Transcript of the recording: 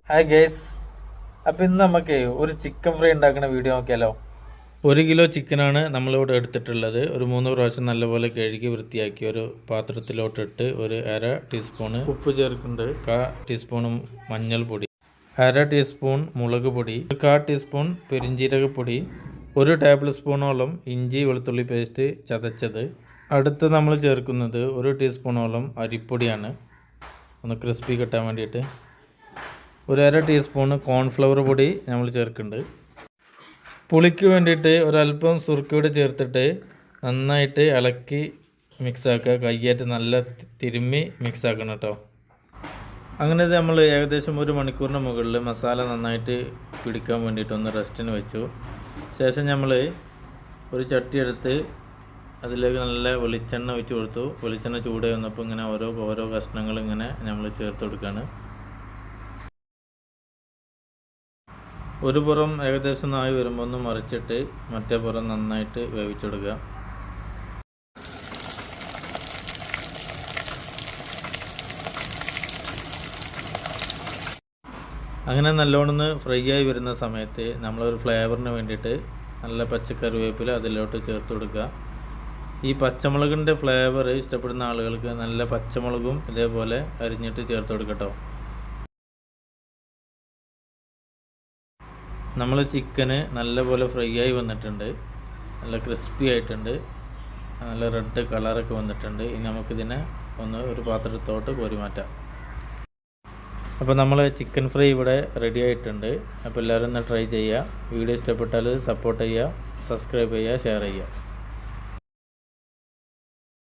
Hi guys, അപ്പം ഇന്ന് നമുക്ക് ഒരു ചിക്കൻ ഫ്രൈ ഉണ്ടാക്കുന്ന വീഡിയോ നോക്കിയാലോ. 1 കിലോ ചിക്കനാണ് നമ്മളിവിടെ എടുത്തിട്ടുള്ളത്. ഒരു 3 പ്രാവശ്യം നല്ലപോലെ കഴുകി വൃത്തിയാക്കി ഒരു പാത്രത്തിലോട്ടിട്ട് ഒരു 1/2 ടീസ്പൂണ് ഉപ്പ് ചേർക്കുന്നുണ്ട്, 1/4 ടീസ്പൂൺ മഞ്ഞൾപ്പൊടി, 1/2 ടീസ്പൂൺ മുളക് പൊടി, 1/4 ടീസ്പൂൺ പെരിഞ്ജീരകപ്പൊടി, 1 ടേബിൾ സ്പൂണോളം ഇഞ്ചി വെളുത്തുള്ളി പേസ്റ്റ് ചതച്ചത്. അടുത്ത് നമ്മൾ ചേർക്കുന്നത് 1 ടീസ്പൂണോളം അരിപ്പൊടിയാണ്, ഒന്ന് ക്രിസ്പി കിട്ടാൻ വേണ്ടിയിട്ട്. 1/2 ടീസ്പൂണ് കോൺഫ്ലവർ പൊടി നമ്മൾ ചേർക്കുന്നുണ്ട്. പുളിക്ക് വേണ്ടിയിട്ട് ഒരല്പം സുർക്കയോട് ചേർത്തിട്ട് നന്നായിട്ട് ഇളക്കി മിക്സാക്കുക. കയ്യായിട്ട് നല്ല തിരുമ്മി മിക്സാക്കണം കേട്ടോ. അങ്ങനെ നമ്മൾ ഏകദേശം 1 മണിക്കൂറിന് മുകളിൽ മസാല നന്നായിട്ട് പിടിക്കാൻ വേണ്ടിയിട്ടൊന്ന് റെസ്റ്റിന് വെച്ചു. ശേഷം നമ്മൾ ഒരു ചട്ടി എടുത്ത് അതിലേക്ക് നല്ല വെളിച്ചെണ്ണ ഒഴിച്ച് കൊടുത്തു. വെളിച്ചെണ്ണ ചൂടായി വന്നപ്പോൾ ഇങ്ങനെ ഓരോ കഷ്ണങ്ങൾ ഇങ്ങനെ നമ്മൾ ചേർത്ത് കൊടുക്കുകയാണ്. ഒരു പുറം ഏകദേശം ആയി വരുമ്പോൾ ഒന്ന് മറിച്ചിട്ട് മറ്റേ പുറം നന്നായിട്ട് വേവിച്ചെടുക്കുക. അങ്ങനെ നല്ലോണം ഫ്രൈ ആയി വരുന്ന സമയത്ത് നമ്മളൊരു ഫ്ലേവറിന് വേണ്ടിയിട്ട് നല്ല പച്ചക്കറിവേപ്പില അതിലോട്ട് ചേർത്ത് കൊടുക്കുക. ഈ പച്ചമുളകിൻ്റെ ഫ്ലേവർ ഇഷ്ടപ്പെടുന്ന ആളുകൾക്ക് നല്ല പച്ചമുളകും ഇതേപോലെ അരിഞ്ഞിട്ട് ചേർത്ത് കൊടുക്കട്ടോ. നമ്മൾ ചിക്കന് നല്ലപോലെ ഫ്രൈ ആയി വന്നിട്ടുണ്ട്, നല്ല ക്രിസ്പി ആയിട്ടുണ്ട്, നല്ല റെഡ് കളറൊക്കെ വന്നിട്ടുണ്ട്. ഇനി നമുക്കിതിനെ ഒരു പാത്രത്തോട്ട് കോരി മാറ്റാം. അപ്പോൾ നമ്മൾ ചിക്കൻ ഫ്രൈ ഇവിടെ റെഡി ആയിട്ടുണ്ട്. അപ്പോൾ എല്ലാവരും ഒന്ന് ട്രൈ ചെയ്യുക. വീഡിയോ ഇഷ്ടപ്പെട്ടാൽ സപ്പോർട്ട് ചെയ്യുക, സബ്സ്ക്രൈബ് ചെയ്യുക, ഷെയർ ചെയ്യുക.